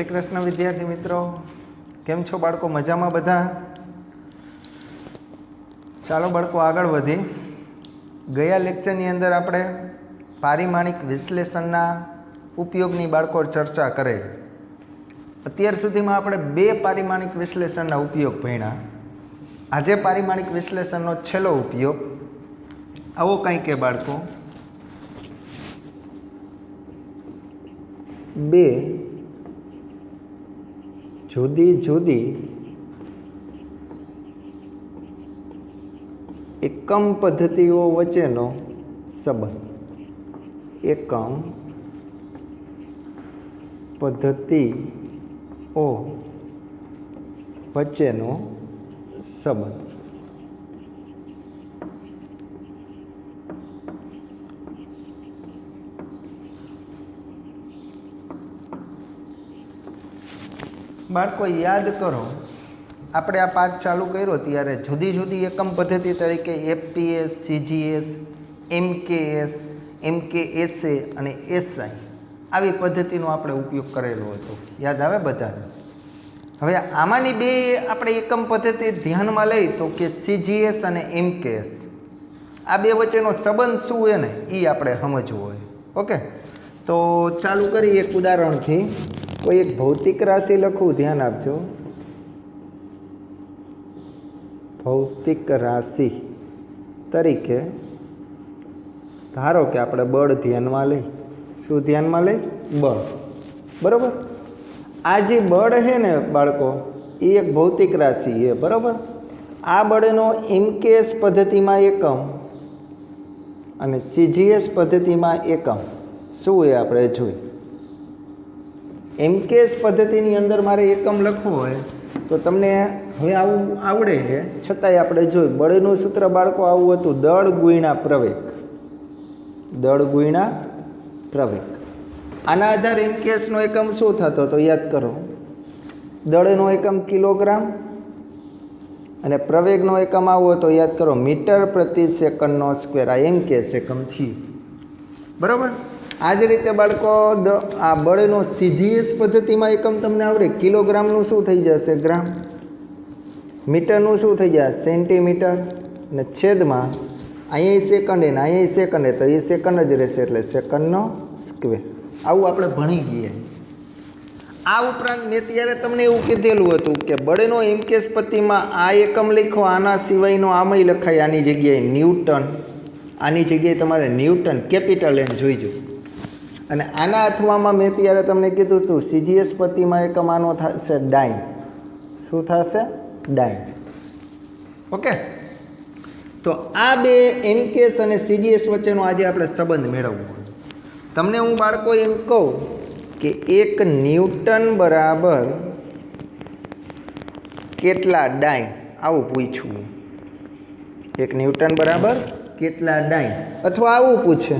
શ્રી કૃષ્ણ વિદ્યાર્થી મિત્રો, કેમ છો બાળકો? મજામાં બધા? ચાલો બાળકો આગળ વધી. ગયા લેક્ચરની અંદર આપણે પારિમાણિક વિશ્લેષણના ઉપયોગની બાળકો ચર્ચા કરે. અત્યાર સુધીમાં આપણે 2 પારિમાણિક વિશ્લેષણના ઉપયોગ ભણ્યા. આજે પારિમાણિક વિશ્લેષણનો છેલ્લો ઉપયોગ આવો કંઈ કે બાળકો, 2 જુદી જુદી એકમ પદ્ધતિઓ વચ્ચેનો સંબંધ. એકમ પદ્ધતિઓ વચ્ચેનો સંબંધ. બાળકો યાદ કરો, આપણે આ પાઠ ચાલુ કર્યો ત્યારે જુદી જુદી એકમ પદ્ધતિ તરીકે એફપીએસ, સીજીએસ, એમકેએસ, એમકેએસએ અને એસઆઈ આવી પદ્ધતિનો આપણે ઉપયોગ કરેલો હતો. યાદ આવે બધાને? હવે આમાંની 2 આપણે એકમ પદ્ધતિ ધ્યાનમાં લઈ તો કે સીજીએસ અને એમકેએસ, આ 2 વચ્ચેનો સંબંધ શું હોય ને એ આપણે સમજવું હોય. ઓકે, તો ચાલુ કરી એક ઉદાહરણથી. કોઈ એક ભૌતિક રાશિ લખું, ધ્યાન આપજો. ભૌતિક રાશિ તરીકે ધારો કે આપણે બળ ધ્યાનમાં લઈ. શું ધ્યાનમાં લઈ? બળ. બરાબર? આ જે બળ છે ને બાળકો, એ એક ભૌતિક રાશિ છે. બરાબર? આ બળનો એમકેએસ પદ્ધતિમાં એકમ અને સીજીએસ પદ્ધતિમાં એકમ શું હોય આપણે જોઈ. એમકેએસ પદ્ધતિની અંદર મારે એકમ લખવું હોય તો તમને હવે આવું આવડે છે, છતાંય આપણે જોઈ. બળનું સૂત્ર બાળકો આવું હતું, દળ ગુણ્યા પ્રવેગ. દળ ગુણ્યા પ્રવેગ. આના આધારે એમકેએસનો એકમ શું થતો તો યાદ કરો. દળનો એકમ કિલોગ્રામ અને પ્રવેગનો એકમ આવો તો યાદ કરો મીટર પ્રતિ સેકન્ડનો સ્ક્વેર. આ એમકેએસ એકમ થયું. બરાબર? આ જ રીતે બાળકો આ બળનો સીજીએસ પદ્ધતિમાં એકમ તમને આવડે. કિલોગ્રામનું શું થઈ જશે? ગ્રામ. મીટરનું શું થઈ જાય? સેન્ટીમીટર. અને છેદમાં અહીંયા સેકન્ડ ને અહીંયા સેકન્ડ, તો એ સેકન્ડ જ રહેશે, એટલે સેકન્ડનો સ્ક્વેર. આવું આપણે ભણી ગઈએ. આ ઉપરાંત મેં ત્યારે તમને એવું કીધેલું હતું કે બળનો એમકેએસ પદ્ધતિમાં આ એકમ લખો, આના સિવાયનો આમાંય લખાય. આની જગ્યાએ ન્યૂટન, આની જગ્યાએ તમારે ન્યૂટન કેપિટલ એન જોઈજો. અને આના અથવામાં મેં ત્યારે તમને કીધું હતું સીજીએસ પદ્ધતિમાં એકમ આનો થશે ડાઇન. શું થશે? ડાઇન. ઓકે, તો આ 2 એમકેએસ અને સીજીએસ વચ્ચેનો આજે આપણે સંબંધ મેળવવો. તમને હું બાળકો એમ કહું કે 1 ન્યૂટન બરાબર કેટલા ડાઇન, આવું પૂછવું. 1 ન્યૂટન બરાબર કેટલા ડાઇન, અથવા આવું પૂછે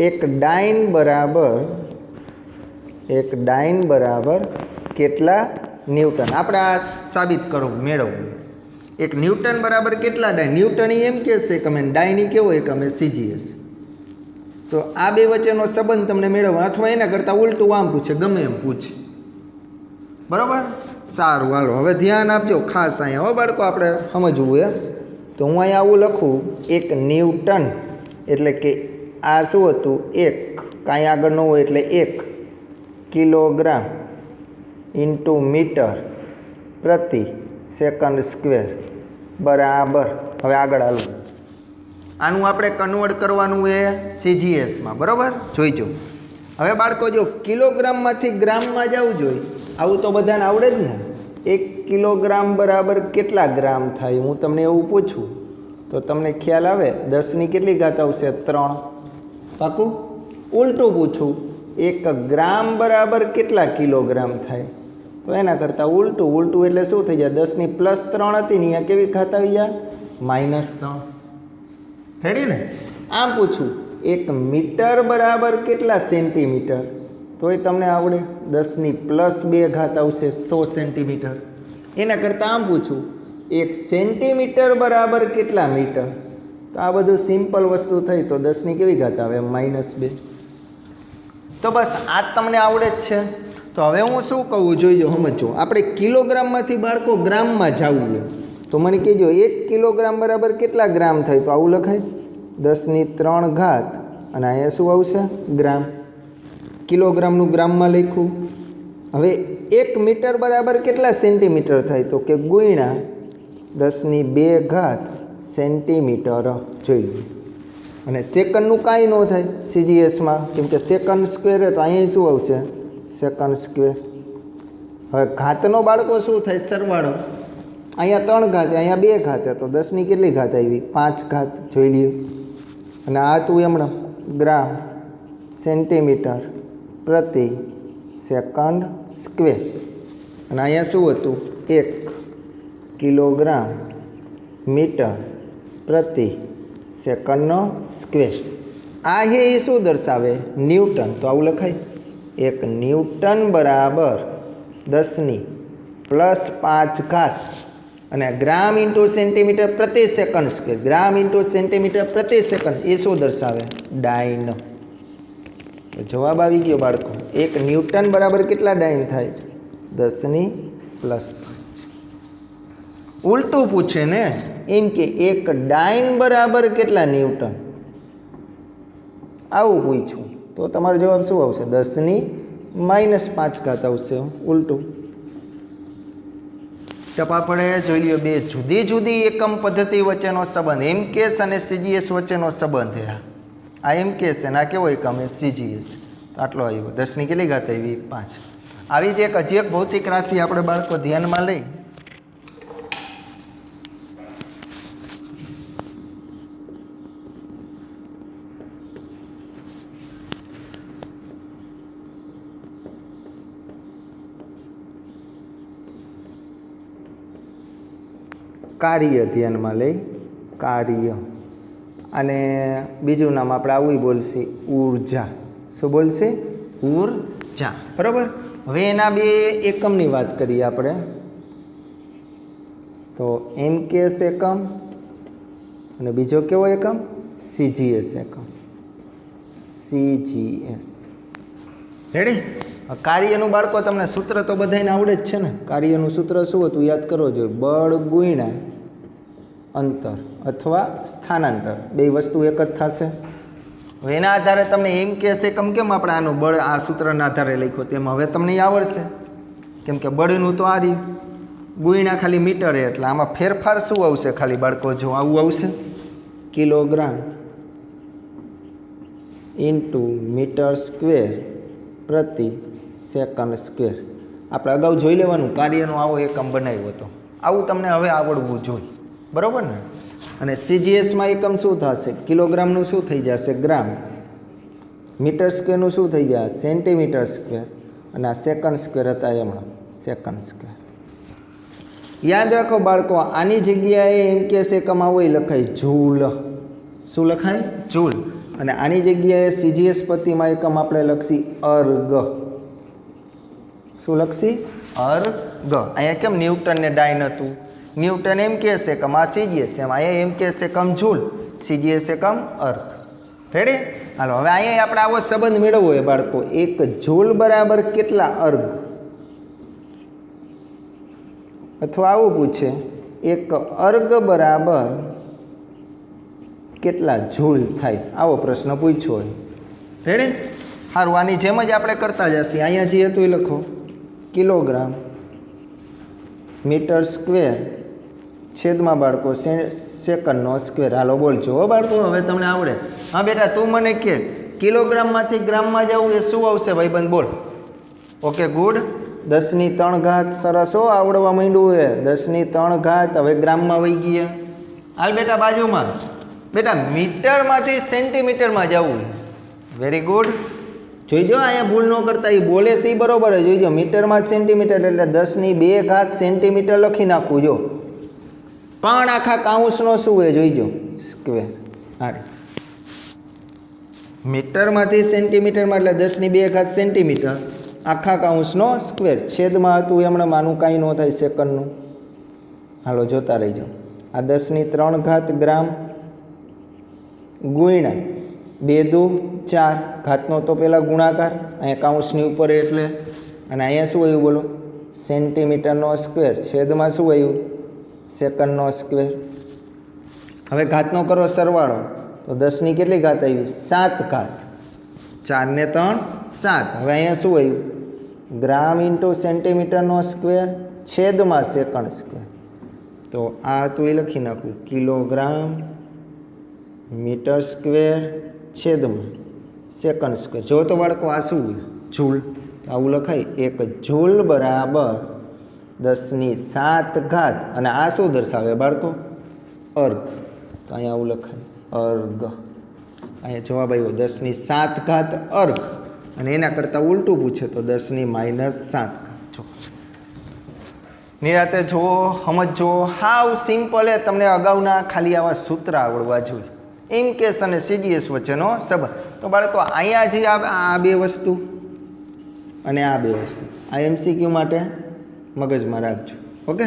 1 ડાઇન બરાબર કેટલા ન્યૂટન. આપણે આ સાબિત કરવું, મેળવવું. 1 ન્યૂટન બરાબર કેટલા ડાઇન. ન્યૂટન એમ કહેશે કે અમે ડાઇન કેવો એક અમે સીજીએસ. તો આ 2 વચ્ચેનો સંબંધ તમને મેળવવો, અથવા એના કરતાં ઉલટું આમ પૂછે, ગમે એમ પૂછે. બરાબર? સારું, હાલો હવે ધ્યાન આપજો ખાસ અહીંયા. હવે બાળકો આપણે સમજવું એ તો હું અહીંયા આવું લખું 1 ન્યૂટન એટલે કે આ શું હતું? 1, કાંઈ આગળ ન હોય એટલે 1 કિલોગ્રામ ઇન્ટુ મીટર પ્રતિ સેકન્ડ સ્ક્વેર બરાબર. હવે આગળ હાલો, આનું આપણે કન્વર્ટ કરવાનું એ સીજીએસમાં. બરાબર? જોઈજો. હવે બાળકો જો કિલોગ્રામમાંથી ગ્રામમાં જવું જોઈએ. આવું તો બધાને આવડે જ ને. 1 કિલોગ્રામ બરાબર કેટલા ગ્રામ થાય? હું તમને એવું પૂછું તો તમને ખ્યાલ આવે 10ની કેટલી ઘાત આવશે? 3. પાકું? ઉલટું પૂછું 1 ગ્રામ બરાબર કેટલા કિલોગ્રામ થાય? તો એના કરતાં ઉલટું એટલે શું થઈ જાય? 10ની +3 હતી ને, અહીંયા કેવી ઘાત આવી જાય? -3. રેડી ને? આમ પૂછું 1 મીટર બરાબર કેટલા સેન્ટીમીટર? તોય તમને આવડે. 10ની +2 ઘાત આવશે, 100 સેન્ટીમીટર. એના કરતાં આમ પૂછું 1 સેન્ટીમીટર બરાબર કેટલા મીટર? તો આ બધું સિમ્પલ વસ્તુ થઈ તો 10ની કેવી ઘાત આવે? -2. તો બસ આ તમને આવડે જ છે. તો હવે હું શું કહું જોઈએ સમજો. આપણે કિલોગ્રામમાંથી બાળકો ગ્રામમાં જવું છે તો મને કહેજો 1 કિલોગ્રામ બરાબર કેટલા ગ્રામ થાય? તો આવું લખાય 10³ ઘાત અને અહીંયા શું આવશે? ગ્રામ. કિલોગ્રામનું ગ્રામમાં લખ્યું. હવે 1 મીટર બરાબર કેટલા સેન્ટીમીટર થાય? તો કે ગુણ્યા 10² ઘાત સેન્ટીમીટર જોઈ લો. અને સેકન્ડનું કાંઈ ન થાય સીજીએસમાં, કેમ કે સેકન્ડ સ્ક્વેર તો અહીંયા શું આવશે? Second square. હવે ઘાતનો બાળકો શું થાય? સરવાળો. અહીંયા 3 ઘાત, અહીંયા 2 ઘાત, તો 10ની કેટલી ઘાત આવી? 5 ઘાત જોઈ લ્યો. અને આ તું એમણે ગ્રામ સેન્ટીમીટર પ્રતિ સેકન્ડ સ્ક્વેર. અને અહીંયા શું હતું? 1 કિલોગ્રામ મીટર પ્રતિ સેકન્ડનો સ્ક્વેર. આ એ શું દર્શાવે? ન્યૂટન. તો આવું લખાય 1 ન્યૂટન બરાબર 10⁻5 ઘાત અને ગ્રામ ઇન્ટુ સેન્ટીમીટર પ્રતિ સેકન્ડ સ્ક્વેર. ગ્રામ ઇન્ટુ સેન્ટીમીટર પ્રતિ સેકન્ડ એ શું દર્શાવે? ડાયન. તો જવાબ આવી ગયો બાળકો. 1 ન્યૂટન બરાબર કેટલા ડાયન થાય? 10⁻5. ઉલટું પૂછે ને, એમ કે 1 ડાયન બરાબર કેટલા ન્યૂટન? આવું પૂછ્યું તો તમારો જવાબ શું આવશે? 10⁻5 ઘાત આવશે. ઉલટું. ટપા પડે જોઈ લ્યો. 2 જુદી જુદી એકમ પદ્ધતિ વચ્ચેનો સંબંધ એમકેએસ અને સીજીએસ વચ્ચેનો સંબંધ છે. આ એમકેએસ અને આ કેવો એકમ? સીજીએસ. આટલો આવ્યો. 10ની કેટલી ઘાત આવી? 5. આવી જ એક હજી એક ભૌતિક રાશિ આપણે બાળકો ધ્યાનમાં લઈ. કાર્ય ધ્યાનમાં લઈ. કાર્ય. અને બીજું નામ આપણે આવું બોલશે, ઉર્જા. શું બોલશે? ઉર્જા. બરાબર. હવે એના 2 એકમની વાત કરીએ આપણે. તો એમકેએસ એકમ અને બીજો કેવો એકમ? સીજીએસ એકમ. સીજીએસ. રેડી? કાર્યનું બાળકો તમને સૂત્ર તો બધાને આવડે જ છે ને. કાર્યનું સૂત્ર શું હતું? યાદ કરવો જોઈએ. બળ ગુણ્યા અંતર અથવા સ્થાનાંતર, 2 વસ્તુ એક જ થશે. હવે એના આધારે તમને એમકેએસ એકમ કેમ આપણે આનું બળ આ સૂત્રના આધારે લખ્યો તેમ હવે તમને આવડશે, કેમ કે બળનું તો આ રહ્યું ગુણ્યા ખાલી મીટરે, એટલે આમાં ફેરફાર શું આવશે ખાલી બાળકો? જો આવું આવશે, કિલોગ્રામ ઇન્ટુ મીટર સ્ક્વેર પ્રતિ સેકન્ડ સ્ક્વેર. આપણે અગાઉ જોઈ લેવાનું કાર્યનો આવો એકમ બનાવ્યો હતો. આવું તમને હવે આવડવું જોઈએ. બરાબર ને? અને સીજીએસમાં એકમ શું થશે? કિલોગ્રામનું શું થઈ જશે? ગ્રામ. મીટર સ્ક્વેરનું શું થઈ જાય? Centimetre square. અને આ સેકન્ડ સ્ક્વેર હતા એમાં સેકન્ડ સ્ક્વેર. યાદ રાખો બાળકો, આની જગ્યાએ એમકેએસ એકમ આવો એ લખાય જૂલ. શું લખાય? જૂલ. અને આની જગ્યાએ સીજીએસ પતિમાં એકમ આપણે લખશી અર્ગ. શું લખશી? અર્ગ. અહીંયા કેમ ન્યૂટન ને ડાયન હતું? ન્યૂટન એમકેએસ એકમ, આ સીજીએસ. એમ અહીંયા એમકેએસ એકમ જૂલ, સીજીએસ એકમ અર્ગ. રેડી? હાલો હવે અહીંયા આપણે આવો સંબંધ મેળવવો હોય બાળકો. 1 જૂલ બરાબર કેટલા અર્ગ? અથવા આવું પૂછે, 1 અર્ગ બરાબર કેટલા જૂલ થાય? આવો પ્રશ્ન પૂછ્યો હોય. રેડી? સારું, આની જેમ જ આપણે કરતા જઈએ. અહીંયા જે હતું એ લખો, કિલોગ્રામ મીટર સ્ક્વેર છેદમાં બાળકો સેકન્ડનો સ્ક્વેર. હાલો બોલજો હો બાળકો, હવે તમને આવડે. હા બેટા, તું મને કે કિલોગ્રામમાંથી ગ્રામમાં જવું એ શું આવશે ભાઈબંધ? બોલ. Okay, good. 10⁻3 ઘાત. સરસ હો, આવડવા માંડ્યું છે. 10⁻3 ઘાત. હવે ગ્રામમાં વહી ગયા. હાલ બેટા બાજુમાં. બેટા મીટરમાંથી સેન્ટીમીટરમાં જવું. Very good. જોઈજો અહીંયા ભૂલ ન કરતા, એ બોલે છે એ બરોબર જ. જોઈજો મીટરમાં સેન્ટીમીટર એટલે 10⁻2 ઘાત સેન્ટીમીટર લખી નાખવું. જો પણ આખા કાઉન્સનો શું હોય જોઈજો? સ્ક્વેર. હા, મીટરમાંથી સેન્ટીમીટરમાં એટલે 10⁻2 ઘાત સેન્ટીમીટર આખા કાઉન્સનો સ્ક્વેર. છેદમાં હતું એમણે માનું કાંઈ ન થાય સેકન્ડનું. હાલો જોતા રહીજો. આ 10⁻3 ઘાત ગ્રામ ગુણ્યા 2 દુ 4 ઘાતનો તો પહેલાં ગુણાકાર, અહીંયા કાઉન્સની ઉપર એટલે અને અહીંયા શું આવ્યું બોલો? સેન્ટીમીટરનો સ્ક્વેર છેદમાં શું આવ્યું? સેકન્ડનો સ્ક્વેર. હવે ઘાતનો કરો સરવાળો તો 10ની કેટલી ઘાત આવી? 7 ઘાત. 4 ને 3 7. હવે અહીંયા શું આવ્યું? ગ્રામ ઇન્ટુ સેન્ટીમીટરનો સ્ક્વેર છેદમાં સેકન્ડ સ્ક્વેર. તો આ તો એ લખી નાખું કિલોગ્રામ મીટર સ્ક્વેર છેદમાં સેકન્ડ સ્ક્વેર. જો તો બાળકો આ શું જૂલ, આવું લખાય 1 જૂલ બરાબર 10ની 7 ઘાત. અને આ શું દર્શાવે બાળકો? અર્ગ. તો અહીંયા આવું લખાય અર્ગ. અહીંયા જવાબ આવ્યો 10ની 7 ઘાત અર્ગ. અને એના કરતાં ઉલટું પૂછે તો 10ની -7 ઘાત. જો નિરાતે જુઓ, સમજો, હાવ સિમ્પલ. એ તમને અગાઉના ખાલી આવા સૂત્ર આવડવા જોઈએ. ઇનકેસ અને સીજીએસ વચ્ચેનો સંબંધ. તો બાળકો અહીંયા જે આ બે વસ્તુ અને આ બે વસ્તુ આ એમસીક્યુ માટે મગજમાં રાખજો. ઓકે.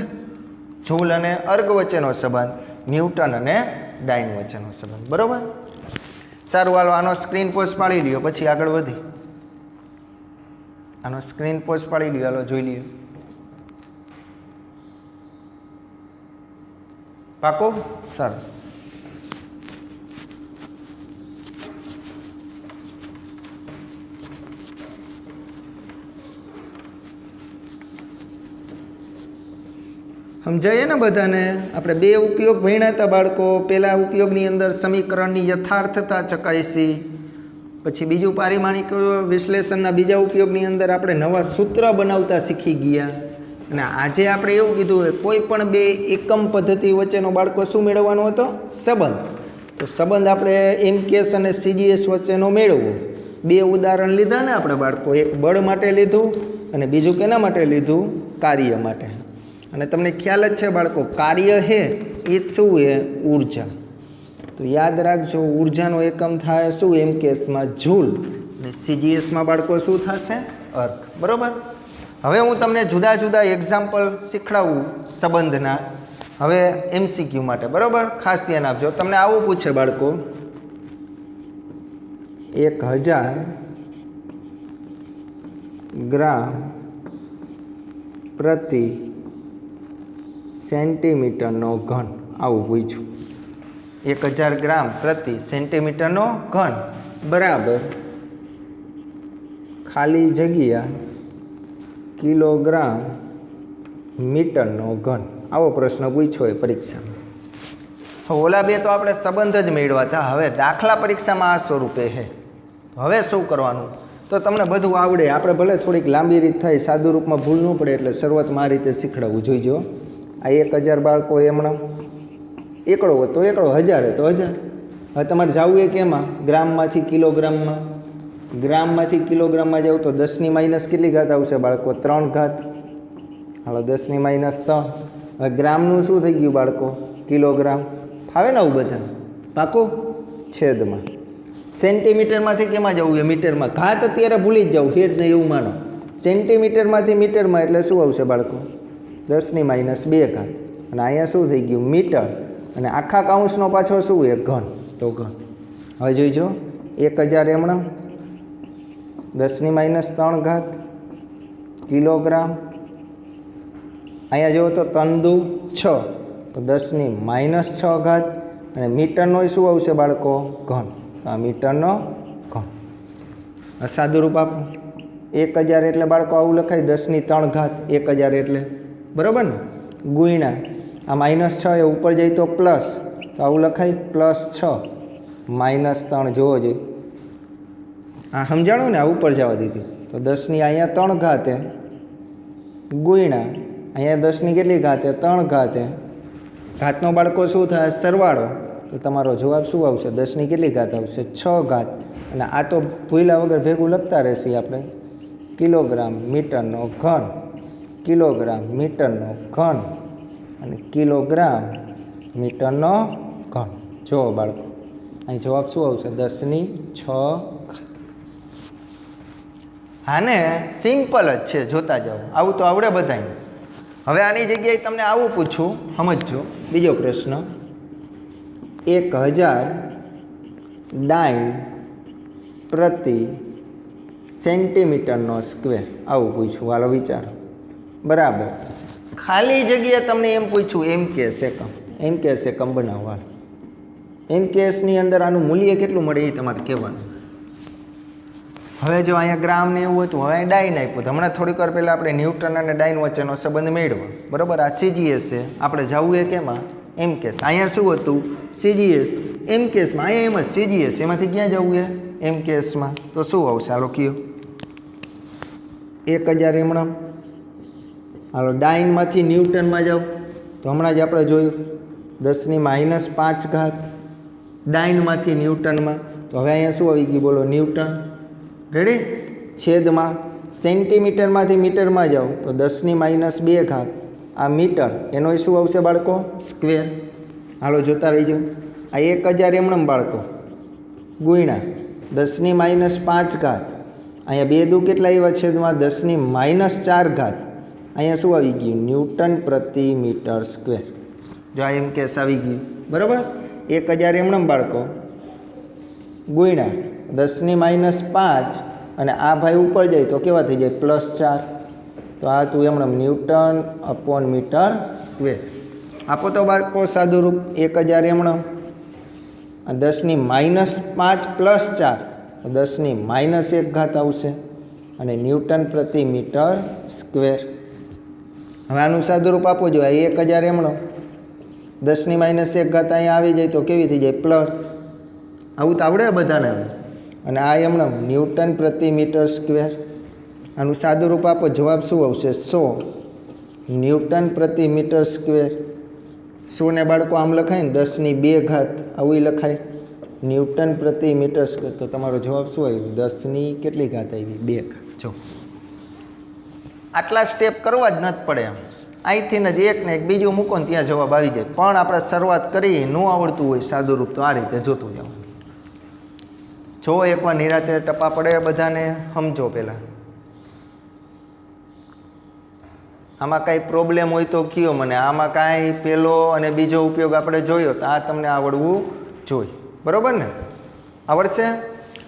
જૂલ અને અર્ગ વચ્ચેનો સંબંધ, ન્યૂટન અને ડાઇન વચ્ચેનો સંબંધ. બરોબર. સારું, હાલો આનો સ્ક્રીન પોઝ પાડી લ્યો, પછી આગળ વધી. આનો સ્ક્રીન પોઝ પાડી લ્યો, હાલો જોઈ લ્યો. પાકો? સરસ. સમજાય ને બધાને? આપણે બે ઉપયોગ ભણ્યા હતા બાળકો. પહેલા ઉપયોગની અંદર સમીકરણની યથાર્થતા ચકાસી, પછી બીજું પારિમાણિક વિશ્લેષણના બીજા ઉપયોગની અંદર આપણે નવા સૂત્ર બનાવતા શીખી ગયા. અને આજે આપણે એવું કીધું કોઈ પણ બે એકમ પદ્ધતિ વચ્ચેનો બાળકો શું મેળવવાનો હતો? સંબંધ. તો સંબંધ આપણે એમકેએસ અને સીજીએસ વચ્ચેનો મેળવવો. બે ઉદાહરણ લીધા ને આપણે બાળકો. એક બળ માટે લીધું અને બીજું કેના માટે લીધું? કાર્ય માટે. અને તમને ખ્યાલ જ છે બાળકો, કાર્ય હે એ શું હે? ઉર્જા. તો યાદ રાખજો, ઉર્જાનો એકમ થાય શું? એમકેએસમાં જૂલ અને સીજીએસમાં બાળકો શું થશે? અર્ગ. બરોબર. હવે હું તમને જુદા જુદા એક્ઝામ્પલ શીખડાવું સંબંધના. હવે એમસીક્યુ માટે. બરોબર. ખાસ ધ્યાન આપજો. તમને આવું પૂછે બાળકો, 1000 ગ્રામ પ્રતિ સેન્ટીમીટરનો ઘન. આવું પૂછ્યું. 1000 ગ્રામ પ્રતિ સેન્ટીમીટરનો ઘન બરાબર ખાલી જગ્યા કિલોગ્રામ મીટરનો ઘન. આવો પ્રશ્ન પૂછ્યો હોય પરીક્ષામાં. ઓલા બે તો આપણે સંબંધ જ મેળવ્યા હતા. હવે દાખલા પરીક્ષામાં આ સ્વરૂપે છે. હવે શું કરવાનું? તો તમને બધું આવડે. આપણે ભલે થોડીક લાંબી રીત થાય, સાદું રૂપમાં ભૂલ ન પડે એટલે શરૂઆતમાં આ રીતે શીખડાવવું જોઈજો. આ 1000 બાળકો એમણે એકડો હોય તો એકડો, 1000 હોય તો 1000. હવે તમારે જવું એ કેમાં? ગ્રામમાંથી કિલોગ્રામમાં. ગ્રામમાંથી કિલોગ્રામમાં જાવ તો 10ની માઇનસ કેટલી ઘાત આવશે બાળકો? 3 ઘાત. હાલો 10ની -3. હવે ગ્રામનું શું થઈ ગયું બાળકો? કિલોગ્રામ. ફાવે ને આવું બધા? પાકું? છેદમાં. સેન્ટીમીટરમાંથી કેમાં જવું છે? મીટરમાં. ઘાત અત્યારે ભૂલી જ જાઉં, છે જ નહીં એવું માનો. સેન્ટીમીટરમાંથી મીટરમાં એટલે શું આવશે બાળકો? 10ની -2 ઘાત. અને અહીંયા શું થઈ ગયું? મીટર. અને આખા કાઉન્સનો પાછો શું છે? ઘન. તો ઘન. હવે જોઈજો, 1000 એમણા 10ની -3 ઘાત કિલોગ્રામ. અહીંયા જુઓ તો 3 દુ 6, તો 10ની -6 ઘાત. અને મીટરનો શું આવશે બાળકો? ઘન. આ મીટરનો ઘન. સાદું રૂપ આપો. 1000 એટલે બાળકો આવું લખાય 10ની 3 ઘાત. 1000 એટલે બરાબર ને? ગુણ્યા આ -6 એ ઉપર જાય તો પ્લસ, તો આવું લખાય +6 -3. જોવો જોઈએ. આ સમજાણું ને? આ ઉપર જવા દીધી. તો 10ની અહીંયા 3 ઘાતે ગુણ્યા અહીંયા 10ની કેટલી ઘાતે? 3 ઘાતે. ઘાતનો બાળકો શું થાય? સરવાળો. તો તમારો જવાબ શું આવશે? 10ની કેટલી ઘાત આવશે? 6 ઘાત. અને આ તો ભૂલ્યા વગર ભેગું લખતા રહેશે આપણે. કિલોગ્રામ મીટરનો ઘન, કિલોગ્રામ મીટરનો ઘન અને કિલોગ્રામ મીટરનો ઘન. જુઓ બાળકો, અહીં જવાબ શું આવશે? 10ની 6 ઘાત. હા ને? સિમ્પલ જ છે, જોતા જાઓ. આવું તો આવડે બધાને. હવે આની જગ્યાએ તમને આવું પૂછું, સમજજો. બીજો પ્રશ્ન, 1000 ડાઇન પ્રતિ સેન્ટીમીટરનો સ્ક્વેર આવું પૂછ્યું. હાલો વિચારો. બરાબર. ખાલી જગ્યાએ તમને એમ પૂછ્યું એમ કે સેકમ. એમ કે સેકમ બનાવવા. એમ કેસની અંદર આનું મૂલ્ય કેટલું મળે એ તમારે કહેવાનું. હવે જો અહીંયા ગ્રામ ને એવું હતું, હવે ડાઇન આપ્યું. હમણાં થોડીક વાર પહેલાં આપણે ન્યૂટન અને ડાઇન વચ્ચેનો સંબંધ મેળવ્યો. બરાબર. આ સીજીએસ છે. આપણે જવું એ કેમાં? એમ કેસ. અહીંયા શું હતું? સીજીએસ. એમ કેસમાં અહીંયા એમ જ સીજીએસ. એમાંથી ક્યાં જવું એ? એમ કેસમાં. તો શું આવશે? હાલો કયો. 1000 એમણમ. હાલો ડાઇનમાંથી ન્યૂટનમાં જાઓ તો હમણાં જ આપણે જોયું 10⁻5 ડાઇનમાંથી ન્યૂટનમાં. તો હવે અહીંયા શું આવી ગયું બોલો? ન્યૂટન. રેડી? છેદમાં સેન્ટીમીટરમાંથી મીટરમાં જાઓ તો 10⁻2 આ મીટર. એનો શું આવશે બાળકો? સ્ક્વેર. હાલો જોતા રહીજો. આ 1000 એમણમ બાળકો ગુણ્યા 10⁻5. અહીંયા 2 દુ કેટલા આવ્યા? છેદમાં 10⁻4. અહીંયા શું આવી ગયું? ન્યૂટન પ્રતિ મીટર સ્ક્વેર. જો આ એમ કેસ આવી ગયું. બરાબર. 1000 એમણમ બાળકો ગુણ્યા 10⁻5 અને આ ભાઈ ઉપર જાય તો કેવા થઈ જાય? +4. તો આ તું એમણમ ન્યૂટન અપોન મીટર સ્ક્વેર. આપો તો બાળકો સાદું રૂપ. 1000 એમણમ 10⁻5 +4 તો 10⁻1 આવશે અને ન્યૂટન પ્રતિ મીટર સ્ક્વેર. હવે આનું સાદું રૂપ આપો જો. 1000 એમણમ 10⁻1 અહીંયા આવી જાય તો કેવી થઈ જાય? પ્લસ. આવું તો આવડે બધાને. અને આ એમણમ ન્યૂટન પ્રતિ મીટર સ્ક્વેર. આનું સાદું રૂપ આપો. જવાબ શું આવશે? 100 ન્યૂટન પ્રતિ મીટર સ્ક્વેર. 100 ને બાળકો આમ લખાય ને 10⁻2 આવું લખાય ન્યૂટન પ્રતિ મીટર સ્ક્વેર. તો તમારો જવાબ શું આવ્યો? 10ની કેટલી ઘાત આવી? 2 ઘાત. જો આટલા સ્ટેપ કરવા જ નથી પડે. એમ અહીંથી જ એક ને એક બીજું મૂકો ને ત્યાં જવાબ આવી જાય. પણ આપણે શરૂઆત કરી ન આવડતું હોય સાદું રૂપ તો આ રીતે જોતું જવાનું. જો એકવાર નિરાતે ટપા પડે બધાને સમજો. પહેલાં આમાં કાંઈ પ્રોબ્લેમ હોય તો કયો મને. આમાં કાંઈ પહેલો અને બીજો ઉપયોગ આપણે જોયો તો આ તમને આવડવું જોઈએ. બરાબર ને? આવડશે.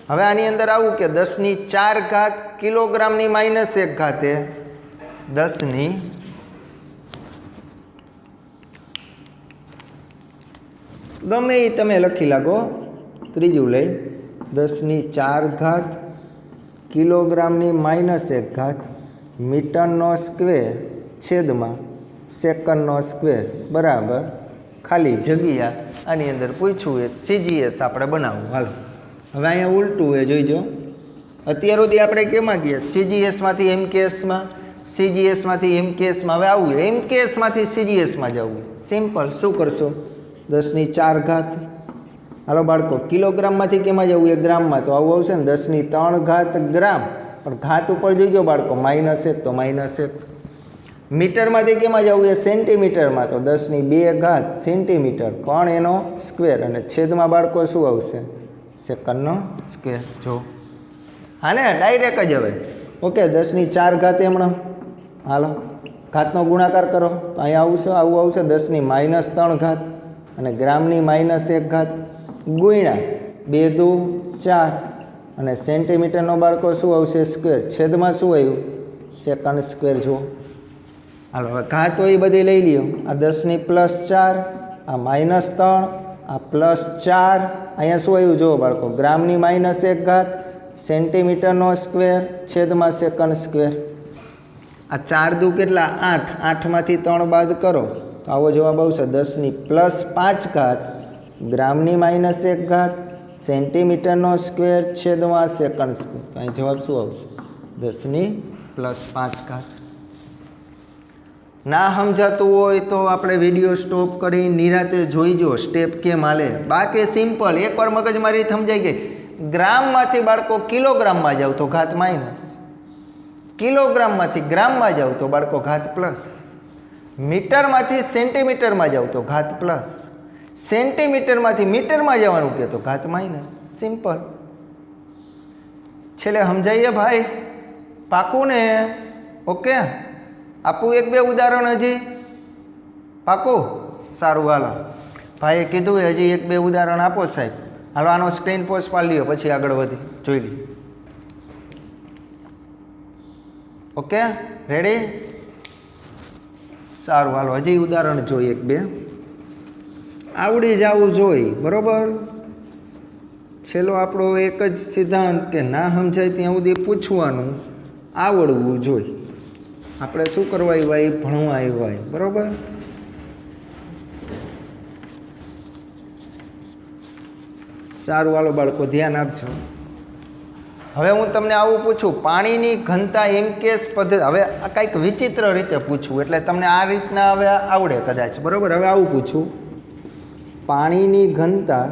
હવે આની અંદર આવું કે 10⁻4 કિલોગ્રામની -1 10ની ગમે એ તમે લખી લાગો. ત્રીજું લઈ 10⁻4 કિલોગ્રામની -1 મીટરનો સ્ક્વેર છેદમાં સેકન્ડનો સ્ક્વેર બરાબર ખાલી જગ્યા. આની અંદર પૂછ્યું એ સીજીએસ આપણે બનાવવું. હાલો હવે અહીંયા ઉલટું એ જોઈજો. અત્યાર સુધી આપણે કેમાં ગયા? સીજીએસમાંથી એમ કેસમાં, સીજીએસમાંથી એમ કેસમાં. હવે આવું એમ કેસમાંથી સીજીએસમાં જવું. સિમ્પલ. શું કરશો? 10⁻4. હાલો બાળકો કિલોગ્રામમાંથી કેમાં જવું? એ ગ્રામમાં. તો આવું આવશે ને 10⁻3 ગ્રામ. પણ ઘાત ઉપર જોઈજો બાળકો -1 તો -1. મીટરમાંથી કેમાં જવું? એ સેન્ટીમીટરમાં. તો 10⁻2 સેન્ટીમીટર પણ એનો સ્ક્વેર. અને છેદમાં બાળકો શું આવશે? સેકન્ડનો સ્ક્વેર. જો હા ને ડાયરેક્ટ જ. હવે ઓકે 10⁻4 એમણમ. હાલો ઘાતનો ગુણાકાર કરો તો અહીંયા આવશે આવું આવશે 10⁻3 અને ગ્રામની -1 ગુણ્યા 2 દુ 4 અને સેન્ટીમીટરનો બાળકો શું આવશે? સ્ક્વેર. છેદમાં શું આવ્યું? Second square. જુઓ હાલો હવે ઘાત હોય એ બધી લઈ લ્યો. આ 10⁻4 આ -3 આ +4 અહીંયા શું આવ્યું? જુઓ બાળકો ગ્રામની -1 સેન્ટીમીટરનો સ્ક્વેર છેદમાં સેકન્ડ સ્ક્વેર. આ 4 દુ કેટલા? 8. 8માંથી 3 બાદ કરો તો આવો જવાબ આવશે 10⁻5 ગ્રામની -1 સેન્ટીમીટરનો સ્ક્વેર છેદમાં સેકન્ડ સ્ક્વેર. તો અહીં જવાબ શું આવશે? 10⁻5. ના સમજાતું હોય તો આપણે વિડીયો સ્ટોપ કરી નિરાતે જોઈજો સ્ટેપ કેમ હાલે. બાકી સિમ્પલ. એકવાર મગજમારી સમજાઈ ગઈ. ગ્રામમાંથી બાળકો કિલોગ્રામમાં જાવ તો ઘાત માઇનસ, કિલોગ્રામમાંથી ગ્રામમાં જાવ તો બાળકો ઘાત પ્લસ, મીટરમાંથી સેન્ટીમીટરમાં જાવ તો ઘાત પ્લસ, સેન્ટીમીટરમાંથી મીટરમાં જવાનું કે તો ઘાત માઇનસ. સિમ્પલ. છેલ્લે સમજાઈએ ભાઈ? પાકું ને? ઓકે. આપું 1-2 ઉદાહરણ હજી? પાકું? સારું હાલો. ભાઈએ કીધું હજી 1-2 ઉદાહરણ આપો સાહેબ. હાલો આનો સ્ક્રીન પોઝ પાડી લ્યો પછી આગળ વધી જોઈ લઈએ. Okay, ready? સારું, હાલો હજી ઉદાહરણ જોઈએ એક બે. આવડી જવું જોઈએ, બરોબર? છેલ્લો આપણો એક જ સિદ્ધાંત કે ના સમજાય ત્યાં સુધી પૂછવાનું આવડવું જોઈએ. આપણે શું કરવા આવ્યા? ભણવા આવ્યા, બરોબર? સારું, હાલો બાળકો ધ્યાન આપજો. હવે હું તમને આવું પૂછું, પાણીની ઘનતા એમકેએસ પદ્ધતિ. હવે કંઈક વિચિત્ર રીતે પૂછવું એટલે તમને આ રીતના હવે આવડે કદાચ, બરોબર? હવે આવું પૂછું, પાણીની ઘનતા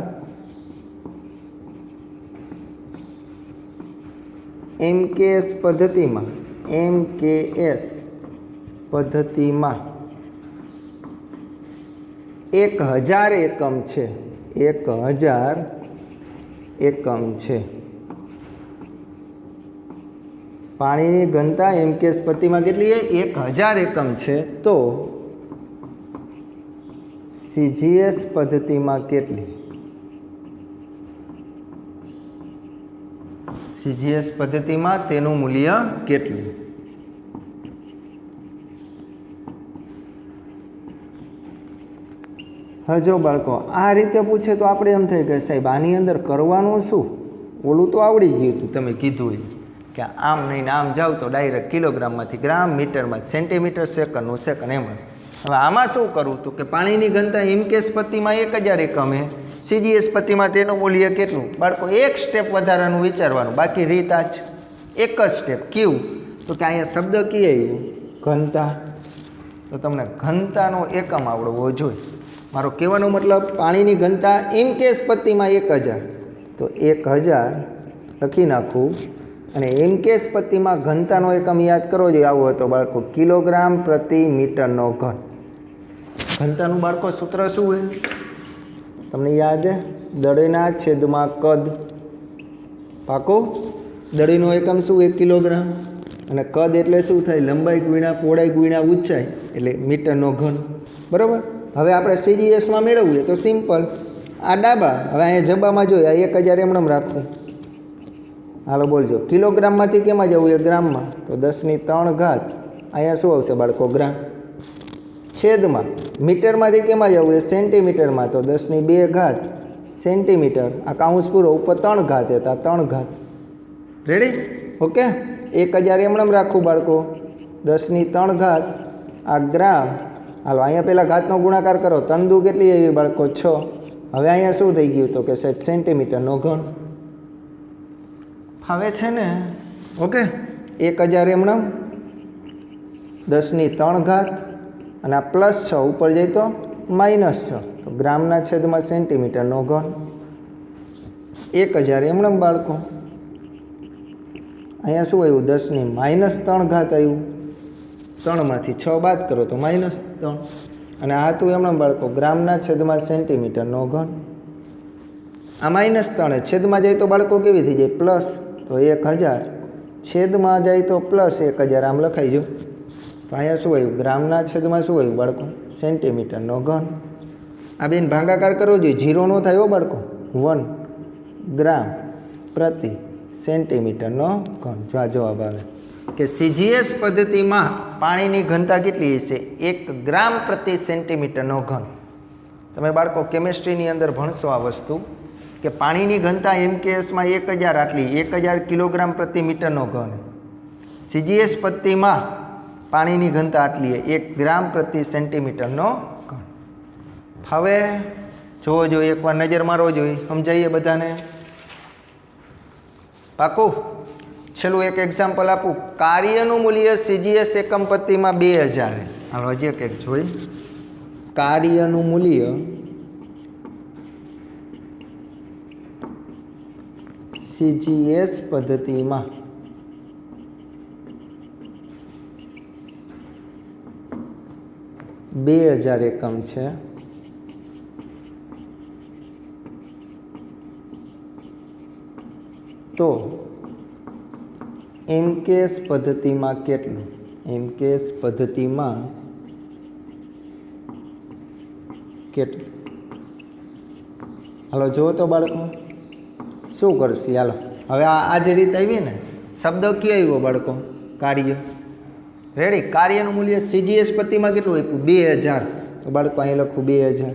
એમકેએસ પદ્ધતિમાં 1000 એકમ છે. 1000 એકમ છે. પાણીની ઘનતા એમકેએસ પદ્ધતિમાં કેટલી છે? 1000 એકમ છે. તો સીજીએસ પદ્ધતિમાં કેટલી? સીજીએસ પદ્ધતિમાં તેનું મૂલ્ય કેટલું? જો બાળકો આ રીતે પૂછે તો આપણે એમ થાય કે સાહેબ આની અંદર કરવાનું શું? ઓલું તો આવડી ગયું હતું, તમે કીધું કે આમ નહીં આમ જાવ તો ડાયરેક્ટ કિલોગ્રામમાંથી ગ્રામ, મીટરમાં સેન્ટીમીટર, સેકન્ડનું સેકન્ડ એમ. હવે આમાં શું કરવું હતું કે પાણીની ઘનતા એમકેએસ પદ્ધતિમાં 1000 એકમ છે, સીજીએસ પદ્ધતિમાં તેનું મૂલ્ય કેટલું? બાળકો એક સ્ટેપ વધારાનું વિચારવાનું, બાકી રીત આ જ એક જ સ્ટેપ. કેવું? તો કે અહીંયા શબ્દ કીએ ઘનતા, તો તમને ઘનતાનો એકમ આવડવો જોઈએ. મારો કહેવાનો મતલબ પાણીની ઘનતા એમકેએસ પદ્ધતિમાં 1000, તો 1000 લખી નાખું. અને એમકેએસ પદ્ધતિમાં ઘનતાનો એકમ યાદ કરવો જોઈએ. આવો હતો બાળકો, કિલોગ્રામ પ્રતિ મીટરનો ઘન. ઘનતાનું બાળકો સૂત્ર શું હોય તમને યાદ? દળના છેદમાં કદ. પાકો? દળીનો એકમ શું? 1 કિલોગ્રામ. અને કદ એટલે શું થાય? લંબાઈ ગુણ્યા પહોળાઈ ગુણ્યા ઊંચાઈ, એટલે મીટરનો ઘન, બરાબર? હવે આપણે સીજીએસમાં મેળવીએ તો સિમ્પલ, આ ડાબા. હવે અહીંયા જબામાં જોઈએ, આ 1000 એમનેમ રાખવું. હાલો બોલજો, કિલોગ્રામમાંથી કેમાં જવું? એ ગ્રામમાં, તો 10³ ઘાત. અહીંયા શું આવશે બાળકો? ગ્રામ. છેદમાં મીટરમાંથી કેમાં જવું? એ સેન્ટીમીટરમાં, તો 10² ઘાત સેન્ટીમીટર. આ કાઉન્સ પૂરો, ઉપર 3 ઘાત હતા, 3 ઘાત. રેડી? ઓકે, 1000 એમનેમ રાખવું બાળકો, 10³ ઘાત. આ ગ્રામ. હાલો અહીંયા પહેલાં ઘાતનો ગુણાકાર કરો, 3 દુ કેટલી આવી બાળકો? 6. હવે અહીંયા શું થઈ ગયું? તો કે સાહેબ સેન્ટીમીટરનો ઘન. હવે છે ને, ઓકે, 1000 એમનેમ, 10³ ઘાત, અને આ +6 ઉપર જાય તો -6, તો ગ્રામના છેદમાં સેન્ટીમીટરનો ઘન. 1000 એમનેમ બાળકો. અહીંયા શું આવ્યું? 10³ ઘાત આવ્યું. 3માંથી 6 બાદ કરો તો -3. અને આ હતું એમનેમ બાળકો, ગ્રામના છેદમાં સેન્ટીમીટરનો ઘન. આ -3 છેદમાં જાય તો બાળકો કેવી થઈ જાય? પ્લસ. તો 1000 છેદમાં જાય તો +1000, આમ લખાઈ જો. તો અહીંયા શું આવ્યું? ગ્રામના છેદમાં શું આવ્યું બાળકો? સેન્ટીમીટરનો ઘન. આ બેન ભાગાકાર કરવો જોઈએ, 0 ન થાય હો બાળકો. 1 ગ્રામ પ્રતિ સેન્ટીમીટરનો ઘન. જો આ જવાબ આવે કે સીજીએસ પદ્ધતિમાં પાણીની ઘનતા કેટલી હશે? 1 ગ્રામ પ્રતિ સેન્ટીમીટરનો ઘન. તમે બાળકો કેમેસ્ટ્રીની અંદર ભણશો આ વસ્તુ, કે પાણીની ઘનતા એમકેએસમાં 1000 આટલી, 1000 કિલોગ્રામ પ્રતિ મીટરનો ઘન. સીજીએસ પદ્ધતિમાં પાણીની ઘનતા આટલી 1 ગ્રામ પ્રતિ સેન્ટીમીટરનો ઘન. હવે જોવો જોઈએ, એકવાર નજર મારવો જોઈએ, સમજાઈએ બધાને. પાકું? છેલ્લું એક એક્ઝામ્પલ આપું. કાર્યનું મૂલ્ય સીજીએસ એકમ પદ્ધતિમાં 2000. હાલો હજી એક જોઈ. કાર્યનું મૂલ્ય સીજીએસ પદ્ધતિમાં 2000 એકમ છે. તો એમકેએસ પદ્ધતિમાં કેટલું? એમકેએસ પદ્ધતિમાં કેટલું? હાલો જુઓ તો બાળકો શું કરશે. હાલો હવે આ જ રીત આવી ને, શબ્દ ક્યાં આવ્યો બાળકો? કાર્ય. રેડી. કાર્યનું મૂલ્ય CGS પત્તીમાં કેટલું આપ્યું? 2000. તો બાળકો અહીં લખું 2000.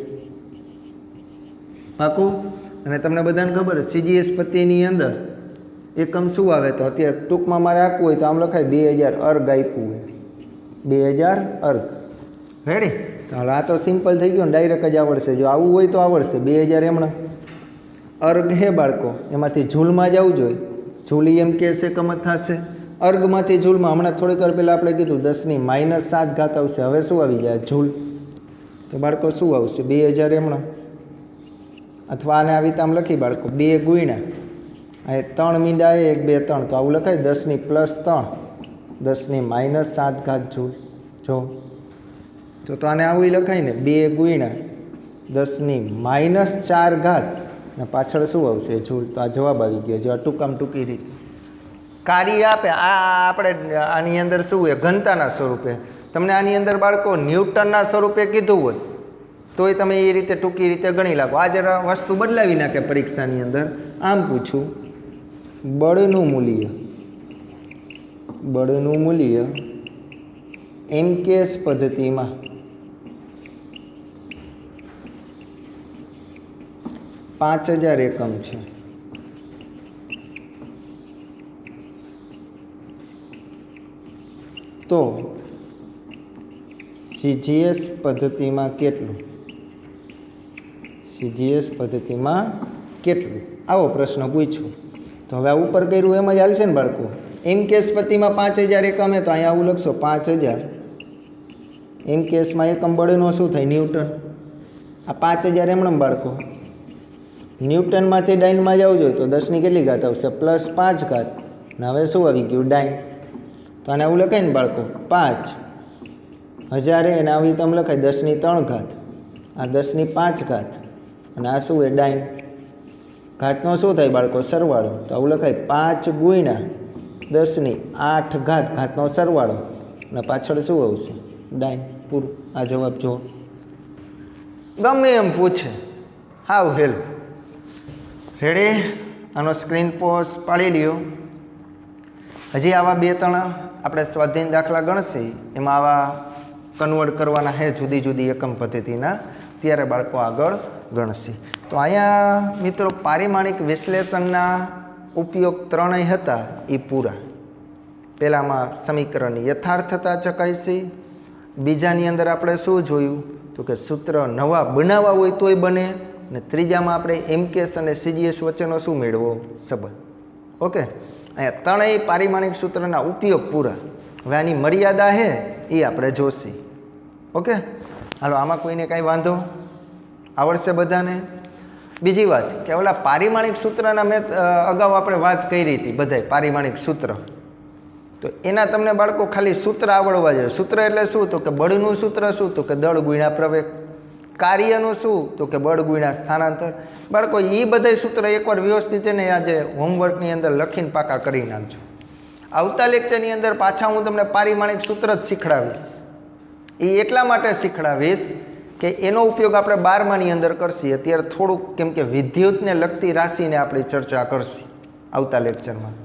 પાકું? અને તમને બધાને ખબર છે CGS પત્તીની અંદર એકમ શું આવે? તો અત્યારે ટૂંકમાં મારે આપવું હોય તો આમ લખાય 2000 અર્ગ આપ્યું હોય, 2000 અર્ગ. રેડી. હાલો આ તો સિમ્પલ થઈ ગયું ને, ડાયરેક્ટ જ આવડશે. જો આવું હોય તો આવડશે. 2000 એમણે અર્ગ હે બાળકો, એમાંથી ઝૂલમાં જ આવવું જોઈએ. ઝૂલ એમ કે એકમ જ થશે. અર્ગમાંથી ઝૂલમાં હમણાં થોડીક વાર પહેલાં આપણે કીધું 10⁻7 ઘાત આવશે. હવે શું આવી જાય? ઝૂલ. તો બાળકો શું આવશે? 2000 એમણે, અથવા આને આવી રીતે આમ લખી બાળકો 2 ગુણ્યા આ 3 મીંડા 1 2 3, તો આવું લખાય 10+3 10⁻7 ઘાત ઝૂલ. જો તો આને આવું લખાય ને 2 ગુણ્યા 10⁻4 ઘાત ને પાછળ શું આવશે? ઝૂલ. તો આ જવાબ આવી ગયો. જો આ ટૂંકામાં ટૂંકી રીત કાર્ય આપે. આ આપણે આની અંદર શું હોય? ઘનતાના સ્વરૂપે. તમને આની અંદર બાળકો ન્યૂટનના સ્વરૂપે કીધું હોય તોય તમે એ રીતે ટૂંકી રીતે ગણી લાગો. આ જરા વસ્તુ બદલાવી નાખે પરીક્ષાની અંદર. આમ પૂછું, બળનું મૂલ્ય MKS પદ્ધતિમાં 5000 એકમ છે. તો CGS પદ્ધતિમાં કેટલું? CGS પદ્ધતિમાં કેટલું? આવો પ્રશ્ન પૂછ્યો. તો હવે આ ઉપર કર્યું એમ જ હાલશે ને બાળકો? MKS પદ્ધતિમાં 5000 એકમ હે, તો અહીંયા આવું લખશો 5000. MKSમાં એકમ બળનો શું થાય? ન્યૂટન. આ 5000 એમણે બાળકો ન્યૂટનમાંથી ડાઇનમાં જ આવવું જોઈએ. તો 10ની કેટલી ઘાત આવશે? +5 ઘાત. ને હવે શું આવી ગયું? ડાઇન. તો આને આવું લખાય ને બાળકો 5000 એને આવી તમે લખાય 10⁻3 ઘાત, આ 10⁻5 ઘાત, અને આ શું હોય? ડાઇન. ઘાતનો શું થાય બાળકો? સરવાળો. તો આવું લખાય 5 ગુણ્યા 10⁸ ઘાત, ઘાતનો સરવાળો, અને પાછળ શું આવશે? ડાઇન. પૂરું. આ જવાબ જો ગમે એમ પૂછે હાવ હેલ. રેડી. આનો સ્ક્રીન પોઝ પાડી લ્યો. હજી આવા 2-3 આપણે સ્વાધ્યાય દાખલા ગણશે, એમાં આવા કન્વર્ટ કરવાના છે જુદી જુદી એકમ પદ્ધતિના, ત્યારે બાળકો આગળ ગણશે. તો અહીંયા મિત્રો પારિમાણિક વિશ્લેષણના ઉપયોગ 3 હતા એ પૂરા. પહેલામાં સમીકરણ યથાર્થતા ચકાસી. બીજાની અંદર આપણે શું જોયું? તો કે સૂત્ર નવા બનાવવા હોય તોય બને. ને ત્રીજામાં આપણે MKS અને CGS વચ્ચેનો શું મેળવો? સંબંધ. ઓકે. અહીંયા 3 પારિમાણિક સૂત્રના ઉપયોગ પૂરા. હવે આની મર્યાદા છે એ આપણે જોશી. ઓકે. હાલો, આમાં કોઈને કાંઈ વાંધો આવડશે બધાને? બીજી વાત કે ઓલા પારિમાણિક સૂત્રના મેં અગાઉ આપણે વાત કરી હતી બધાય પારિમાણિક સૂત્ર. તો એના તમને બાળકો ખાલી સૂત્ર આવડવા જોઈએ. સૂત્ર એટલે શું? તો કે બળનું સૂત્ર શું? તો કે દળ ગુણ્યા પ્રવેગ. કાર્યનું શું? તો કે બળ ગુણ્યા સ્થાનાંતર. બાળકો એ બધા સૂત્ર એકવાર વ્યવસ્થિત એને આજે હોમવર્કની અંદર લખીને પાકા કરી નાખજો. આવતા લેક્ચરની અંદર પાછા હું તમને પારિમાણિક સૂત્ર જ શીખડાવીશ. એ એટલા માટે શીખડાવીશ કે એનો ઉપયોગ આપણે 12માની અંદર કરશી. અત્યારે થોડુંક કેમ કે વિદ્યુતને લગતી રાશિને આપણી ચર્ચા કરશી. આવતા લેક્ચરમાં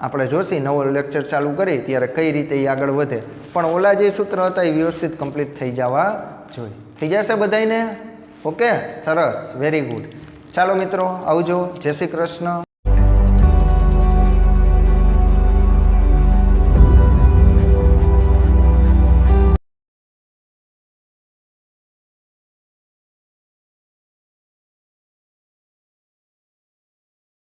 આપણે જોશી, નવો લેક્ચર ચાલુ કરી ત્યારે કઈ રીતે એ આગળ વધે. પણ ઓલા જે સૂત્ર હતા એ વ્યવસ્થિત કમ્પ્લીટ થઈ જવા જોઈએ. થઈ જશે બધાને? ઓકે, સરસ, વેરી ગુડ. ચાલો મિત્રો, આવજો. જય શ્રી કૃષ્ણ.